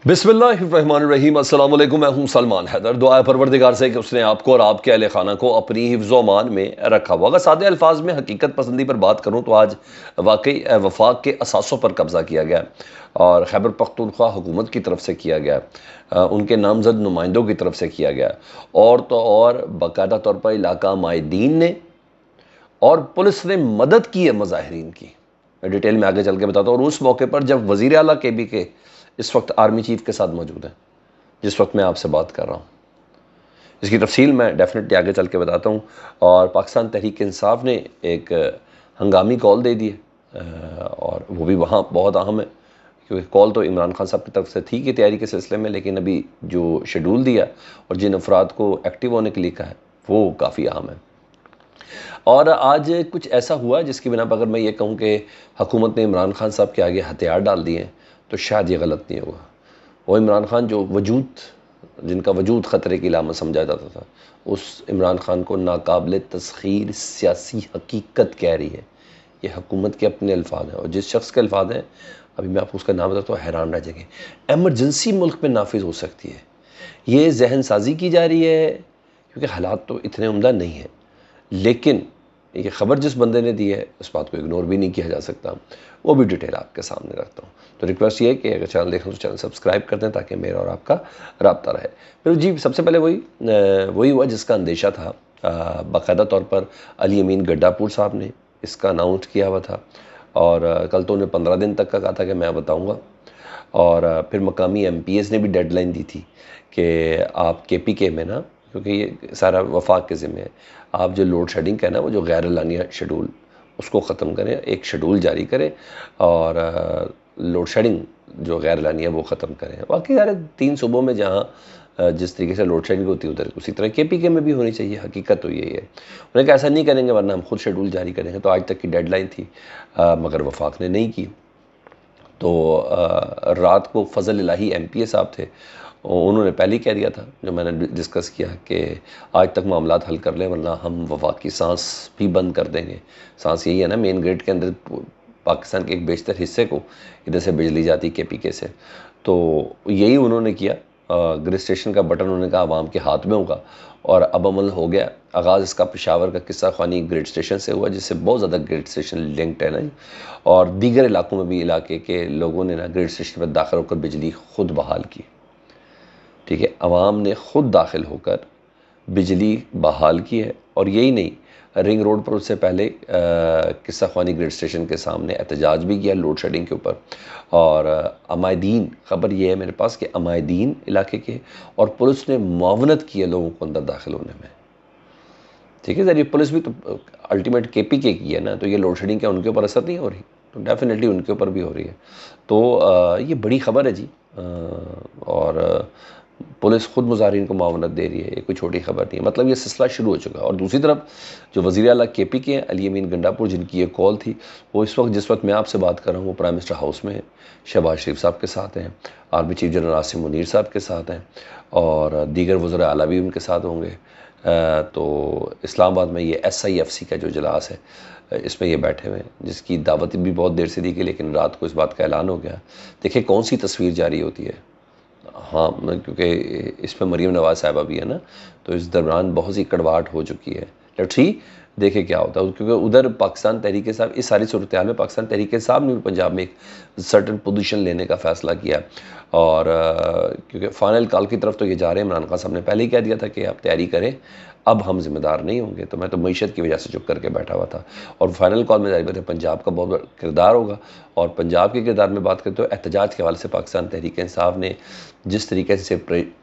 बिस्मिल्लाहिर्रहमानिर्रहीम। अस्सलाम वालेकुम। मैं हूं सलमान हैदर। दुआ है परवरदिगार से कि उसने आपको और आपके अहले खाना को अपनी हिफ्ज़ व अमान में रखा हुआ। अगर सादे अल्फाज में हकीकत पसंदी पर बात करूं तो आज वाकई वफाक के असासों पर कब्ज़ा किया गया और खैबर पख्तूनख्वा हुकूमत की तरफ से किया गया, उनके नामजद नुमाइंदों की तरफ से किया गया, और तो और बाकायदा तौर पर इलाका माहिदीन ने और पुलिस ने मदद की है मुजाहिरीन की। मैं डिटेल में आगे चल के बताता हूँ। और उस मौके पर जब वज़ीर आला KB के इस वक्त आर्मी चीफ के साथ मौजूद हैं, जिस वक्त मैं आपसे बात कर रहा हूँ, इसकी तफसील मैं डेफिनेटली आगे चल के बताता हूँ। और पाकिस्तान तहरीक इंसाफ ने एक हंगामी कॉल दे दी है, और वो भी वहाँ बहुत अहम है, क्योंकि कॉल तो इमरान खान साहब की तरफ से थी कि तैयारी के सिलसिले में, लेकिन अभी जो शेड्यूल दिया और जिन अफराद को एक्टिव होने के लिए कहा है वो काफ़ी अहम है। और आज कुछ ऐसा हुआ जिसकी बिना पर अगर मैं ये कहूँ कि हुकूमत ने इमरान खान साहब के आगे हथियार डाल दिए हैं तो शायद ये गलत नहीं होगा। वो इमरान खान जिनका वजूद ख़तरे की अलामत समझा जाता था, उस इमरान खान को नाकाबिल तस्खीर सियासी हकीकत कह रही है। ये हुकूमत के अपने अल्फाज हैं, और जिस शख्स के अल्फाज हैं अभी मैं आपको उसका नाम बताता हूँ, हैरान रह जाएंगे। एमरजेंसी मुल्क में नाफिज हो सकती है, ये जहन साजी की जा रही है क्योंकि हालात तो इतने उम्दा नहीं हैं, लेकिन ये ख़बर जिस बंदे ने दी है उस बात को इग्नोर भी नहीं किया जा सकता। वो भी डिटेल आपके सामने रखता हूँ। तो रिक्वेस्ट ये है कि अगर चैनल देखें तो चैनल सब्सक्राइब कर दें ताकि मेरा और आपका रब्ता रहे। फिर जी सबसे पहले वही हुआ जिसका अंदेशा था। बाकायदा तौर पर अली अमीन गड्डापुर साहब ने इसका अनाउंस किया हुआ था, और कल तो उन्हें 15 दिन तक का कहा था कि मैं बताऊँगा। और फिर मकामी MPs ने भी डेडलाइन दी थी कि आप KPK में ना, क्योंकि ये सारा वफाक के ज़िम्मे है, आप जो लोड शेडिंग का है ना, वो जो गैर एलानिया शेड्यूल उसको ख़त्म करें, एक शेड्यूल जारी करें और लोड शेडिंग जो गैर एलानिया वो ख़त्म करें। बाकी सारे 3 सूबों में जहाँ जिस तरीके से लोड शेडिंग होती है उधर उसी तरह KPK में भी होनी चाहिए। हकीकत तो यही है। उन्हें कहा ऐसा नहीं करेंगे वरना हम खुद शेड्यूल जारी करेंगे। तो आज तक की डेडलाइन थी, मगर वफाक ने नहीं की। तो रात को फजल इलाही MPA साहब थे, उन्होंने पहले ही कह दिया था, जो मैंने डिस्कस किया, कि आज तक मामलात हल कर लें वरना हम वफाक की सांस भी बंद कर देंगे। सांस यही है ना, मेन गेट के अंदर पाकिस्तान के एक बेशतर हिस्से को इधर से बिजली जाती KPK से, तो यही उन्होंने किया। ग्रिड स्टेशन का बटन उन्होंने कहा आवाम के हाथ में होगा, और अब अमल हो गया। आगाज़ इसका पेशावर का किस्सा ख़ानी ग्रिड स्टेशन से हुआ, जिससे बहुत ज़्यादा ग्रिड स्टेशन लिंक्ड है ना, और दीगर इलाकों में भी इलाके के लोगों ने ना ग्रिड स्टेशन पर दाखिल होकर बिजली खुद बहाल की। ठीक है, अवाम ने खुद दाखिल होकर बिजली बहाल की है। और यही नहीं, रिंग रोड पर उससे पहले किस्सा ख़वानी ग्रिड स्टेशन के सामने एहतजाज भी किया लोड शेडिंग के ऊपर। और अमायदीन, ख़बर ये है मेरे पास कि अमायदीन इलाके के और पुलिस ने मुआवनत की है लोगों को अंदर दाखिल होने में। ठीक है सर, ये पुलिस भी तो अल्टीमेट KPK की है ना, तो ये लोड शेडिंग क्या उनके ऊपर असर नहीं हो रही? तो डेफिनेटली उनके ऊपर भी हो रही है। तो ये बड़ी ख़बर है जी। और पुलिस खुद मुजाहिरीन को मुआवनत दे रही है, ये कोई छोटी खबर नहीं है। मतलब ये सिलसिला शुरू हो चुका है। और दूसरी तरफ जो वज़ीर आला KPK हैं अली अमीन गंडापुर, जिनकी ये कॉल थी, वो जिस वक्त मैं आपसे बात कर रहा हूँ वो प्राइम मिनिस्टर हाउस में है, शहबाज शरीफ साहब के साथ हैं, army chief general Asim Munir साहब के साथ हैं, और दीगर वज़रा आला भी उनके साथ होंगे। तो इस्लामाबाद में ये SIFC का जो इजलास है इसमें ये बैठे हुए हैं, जिसकी दावत भी बहुत देर से दी गई, लेकिन रात को इस बात का ऐलान हो गया। देखिए कौन सी तस्वीर जारी होती है। हाँ, क्योंकि इसमें मरीम नवाज़ साहिबा भी है ना, तो इस दौरान बहुत सी कड़वाहट हो चुकी है। लेट्स सी देखे क्या होता है, क्योंकि उधर पाकिस्तान तहरीक साहब, इस सारी सूरत हाल में पाकिस्तान तहरीक साहब ने भी पंजाब में एक सर्टन पोजीशन लेने का फ़ैसला किया। और क्योंकि फ़ाइनल कॉल की तरफ तो ये जा रहे हैं, इमरान खान साहब ने पहले ही कह दिया था कि आप तैयारी करें, अब हम ज़िम्मेदार नहीं होंगे। तो मैं तो मईशत की वजह से चुप करके बैठा हुआ था। और फाइनल कॉल में जारी बात है पंजाब का बहुत बड़ा किरदार होगा। और पंजाब के किरदार में बात करें तो एहतजाज के हवाले से पाकिस्तान तहरीक इंसाफ ने जिस तरीके से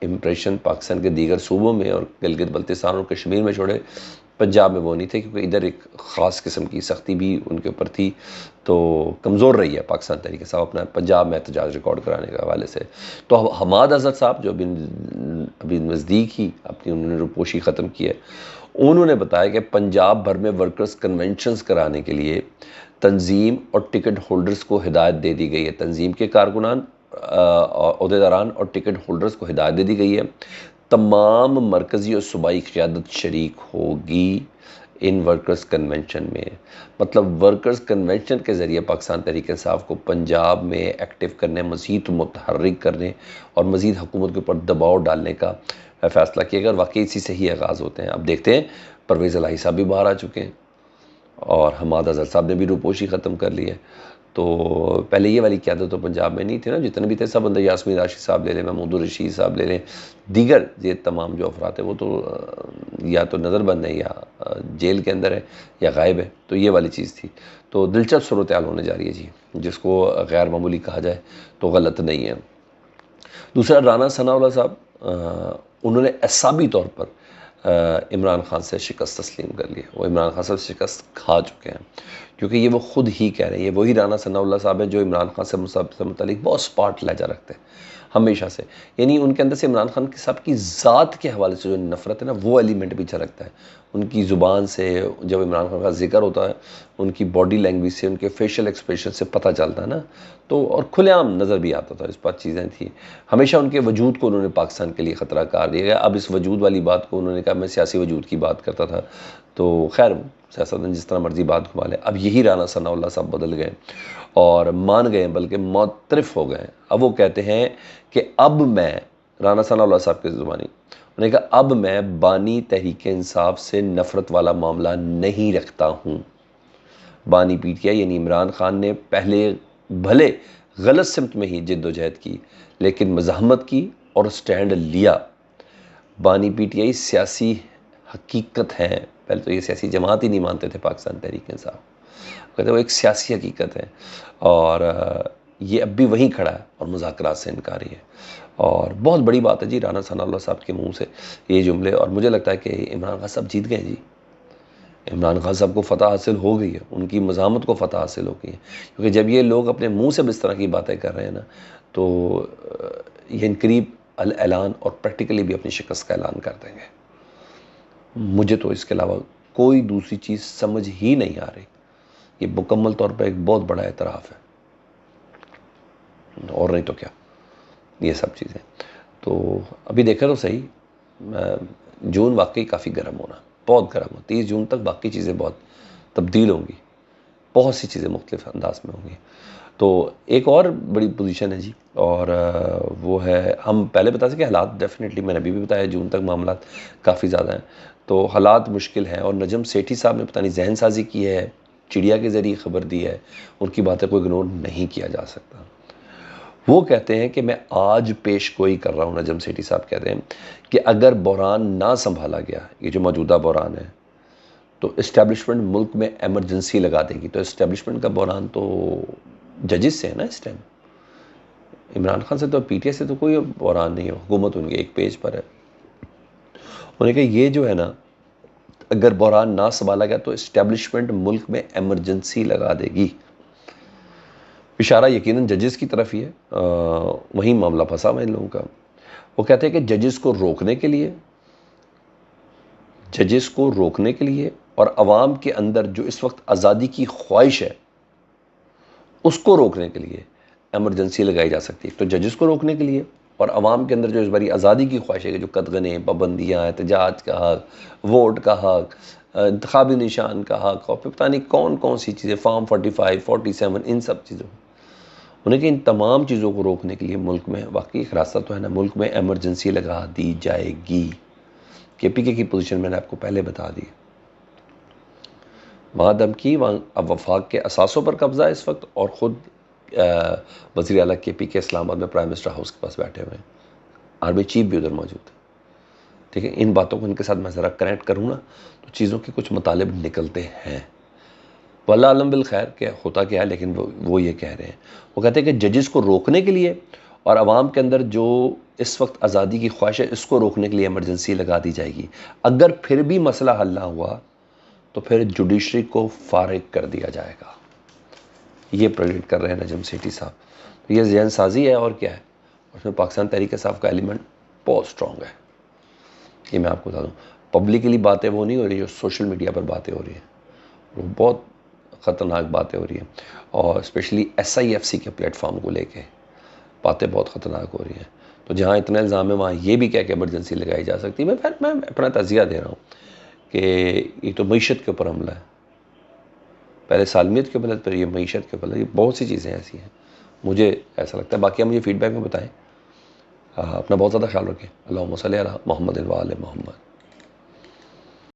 इम्प्रेशन पाकिस्तान के दीगर सूबों में और गिलगित बल्तिस्तान और कश्मीर में छोड़े, पंजाब में वो नहीं थे, क्योंकि इधर एक ख़ास किस्म की सख्ती भी उनके ऊपर थी। तो कमज़ोर रही है पाकिस्तान तरीके साहब अपना पंजाब में एहतजाज रिकॉर्ड कराने के हवाले से। तो हमाद अजहर साहब जो अभी नज़दीक ही अपनी उन्होंने रुपोशी ख़त्म की है, उन्होंने बताया कि पंजाब भर में वर्कर्स कन्वेंशंस कराने के लिए तंजीम और टिकट होल्डर्स को हिदायत दे दी गई है। तंजीम के कारकुनान, अहदेदारान और टिकट होल्डर्स को हिदायत दे दी गई है। तमाम मरकज़ी और सूबाई क़यादत शरीक होगी ان ورکرز کنونشن میں، مطلب ورکرز کنونشن کے ذریعے پاکستان تحریک انصاف کو پنجاب میں ایکٹیو کرنے، مزید متحرک کرنے اور مزید حکومت کے اوپر دباؤ ڈالنے کا فیصلہ کیا گیا، اور واقعی اسی سے ہی آغاز ہوتے ہیں۔ اب دیکھتے ہیں، پرویز الہی صاحب بھی باہر آ چکے ہیں اور حماد اظہر صاحب نے بھی روپوشی ختم کر لی ہے۔ تو پہلے یہ والی قیادت تو پنجاب میں نہیں تھی نا، جتنے بھی تھے سب اندر، یاسمین راشد صاحب لے لیں، محمود الرشید صاحب لے لیں، دیگر یہ تمام جو افراد ہیں وہ تو یا تو نظر بند ہے، یا جیل کے اندر ہے، یا غائب ہے۔ تو یہ والی چیز تھی۔ تو دلچسپ صورتحال ہونے جا رہی ہے جی، جس کو غیر معمولی کہا جائے تو غلط نہیں ہے۔ دوسرا، رانا ثناء اللہ صاحب، انہوں نے اعصابی طور پر عمران خان سے شکست تسلیم کر لی ہے۔ وہ عمران خان سے شکست کھا چکے ہیں، کیونکہ یہ وہ خود ہی کہہ رہے ہیں، یہ وہی رانا ثناء اللہ صاحب ہیں جو عمران خان سے متعلق بہت سپاٹ لہجہ رکھتے ہیں ہمیشہ سے، یعنی ان کے اندر سے عمران خان صاحب کی ذات کے حوالے سے جو نفرت ہے نا، وہ ایلیمنٹ بھی جھلکتا ہے ان کی زبان سے۔ جب عمران خان کا ذکر ہوتا ہے، ان کی باڈی لینگویج سے، ان کے فیشل ایکسپریشن سے پتہ چلتا ہے نا، تو اور کھلے عام نظر بھی آتا تھا، اس بات چیزیں تھیں۔ ہمیشہ ان کے وجود کو انہوں نے پاکستان کے لیے خطرہ قرار دیا گیا۔ اب اس وجود والی بات کو انہوں نے کہا میں سیاسی وجود کی بات کرتا تھا، تو خیر سیاستدان جس طرح مرضی بات گھما لے۔ اب یہی رانا ثناء اللہ صاحب بدل گئے اور مان گئے، بلکہ معترف ہو گئے۔ اب وہ کہتے ہیں کہ اب میں، رانا ثناء اللہ صاحب کی زبانی، انہوں نے کہا اب میں بانی تحریک انصاف سے نفرت والا معاملہ نہیں رکھتا ہوں۔ بانی پی ٹی آئی یعنی عمران خان نے پہلے بھلے غلط سمت میں ہی جد و جہد کی، لیکن مزاحمت کی اور سٹینڈ لیا۔ بانی پی ٹی آئی سیاسی حقیقت ہے، پہلے تو یہ سیاسی جماعت ہی نہیں مانتے تھے پاکستان تحریک انصاف، کہتے وہ ایک سیاسی حقیقت ہے، اور یہ اب بھی وہیں کھڑا ہے اور مذاکرات سے انکاری ہے۔ اور بہت بڑی بات ہے جی رانا ثناء اللہ صاحب کے منہ سے یہ جملے، اور مجھے لگتا ہے کہ عمران خان صاحب جیت گئے جی، عمران خان صاحب کو فتح حاصل ہو گئی ہے، ان کی مزاحمت کو فتح حاصل ہو گئی ہے، کیونکہ جب یہ لوگ اپنے منہ سے اس طرح کی باتیں کر رہے ہیں نا، تو یہ ان قریب اعلان اور پریکٹیکلی بھی اپنی شکست کا اعلان کر دیں گے۔ مجھے تو اس کے علاوہ کوئی دوسری چیز سمجھ ہی نہیں آ رہی۔ یہ مکمل طور پر ایک بہت بڑا اعتراف ہے، اور نہیں تو کیا، یہ سب چیزیں۔ تو ابھی دیکھا تو صحیح، جون واقعی کافی گرم ہونا، بہت گرم ہو، 30 جون تک باقی چیزیں بہت تبدیل ہوں گی، بہت سی چیزیں مختلف انداز میں ہوں گی۔ تو ایک اور بڑی پوزیشن ہے جی، اور وہ ہے، ہم پہلے بتا سکیں کہ حالات ڈیفینیٹلی، میں نے ابھی بھی بتایا جون تک معاملات کافی زیادہ ہیں، تو حالات مشکل ہیں، اور نجم سیٹھی صاحب نے پتہ نہیں ذہن سازی کی ہے، چڑیا کے ذریعے خبر دی ہے، ان کی باتیں کو اگنور نہیں کیا جا سکتا۔ وہ کہتے ہیں کہ میں آج پیش گوئی کر رہا ہوں، نجم سیٹھی صاحب کہتے ہیں کہ اگر بحران نہ سنبھالا گیا، یہ جو موجودہ بحران ہے، تو اسٹیبلشمنٹ ملک میں ایمرجنسی لگا دے گی۔ تو اسٹیبلشمنٹ کا بحران تو ججز سے ہے نا اس ٹائم، عمران خان سے تو پی ٹی آئی سے تو کوئی بحران نہیں ہے، حکومت ان کے ایک پیج پر ہے۔ انہوں نے کہا یہ جو ہے نا، اگر بحران نہ سنبھالا گیا تو اسٹیبلشمنٹ ملک میں ایمرجنسی لگا دے گی۔ اشارہ یقیناً ججز کی طرف ہی ہے، وہیں معاملہ پھنسا ہوا ان لوگوں کا۔ وہ کہتے ہیں کہ ججز کو روکنے کے لیے اور عوام کے اندر جو اس وقت آزادی کی خواہش ہے اس کو روکنے کے لیے ایمرجنسی لگائی جا سکتی ہے۔ تو ججز کو روکنے کے لیے اور عوام کے اندر جو اس باری آزادی کی خواہش ہے کہ جو قدغنیں، پابندیاں، احتجاج کا حق، ووٹ کا حق، انتخابی نشان کا حق، اور پتہ نہیں کون کون سی چیزیں، فارم 45، 47، ان سب چیزوں، انہیں کہ ان تمام چیزوں کو روکنے کے لیے ملک میں واقعی ایک راستہ تو ہے نا، ملک میں ایمرجنسی لگا دی جائے گی۔ کے پی کے کی پوزیشن میں نے آپ کو پہلے بتا دی، وہاں دھمکی، وہاں اب وفاق کے اثاثوں پر قبضہ ہے اس وقت، اور خود وزیر اعلیٰ کے پی کے اسلام آباد میں پرائم منسٹر ہاؤس کے پاس بیٹھے ہوئے ہیں، آرمی چیف بھی ادھر موجود ہے۔ ٹھیک ہے، ان باتوں کو ان کے ساتھ میں ذرا کنیکٹ کروں نا تو چیزوں کے کچھ مطالب نکلتے ہیں۔ واللہ علم بالخیر کہ ہوتا کیا ہے، لیکن وہ یہ کہہ رہے ہیں، وہ کہتے ہیں کہ ججز کو روکنے کے لیے اور عوام کے اندر جو اس وقت آزادی کی خواہش ہے اس کو روکنے کے لیے ایمرجنسی لگا دی جائے گی۔ اگر پھر بھی مسئلہ حل نہ ہوا تو پھر جوڈیشری کو فارغ کر دیا جائے گا۔ یہ پریڈکٹ کر رہے ہیں نجم سیٹھی صاحب۔ تو یہ ذہن سازی ہے اور کیا ہے، اس میں پاکستان تحریک انصاف کا ایلیمنٹ بہت سٹرونگ ہے، یہ میں آپ کو بتا دوں۔ پبلکلی باتیں وہ نہیں ہو رہی جو سوشل میڈیا پر باتیں ہو رہی ہیں، وہ بہت خطرناک باتیں ہو رہی ہیں، اور specially S I F C کے پلیٹ فارم کو لے کے باتیں بہت خطرناک ہو رہی ہیں۔ تو جہاں اتنا الزام ہے وہاں یہ بھی کہہ کہ ایمرجنسی لگائی جا سکتی ہے۔ میں اپنا تجزیہ دے رہا ہوں کہ یہ تو معیشت کے اوپر حملہ ہے، پہلے سالمیت کے اوپر پھر یہ معیشت کے اوپر، یہ بہت سی چیزیں ایسی ہیں، مجھے ایسا لگتا ہے۔ باقی آپ مجھے فیڈ بیک میں بتائیں۔ اپنا بہت زیادہ خیال رکھیں۔ اللہم صلی علی محمد و آل محمد۔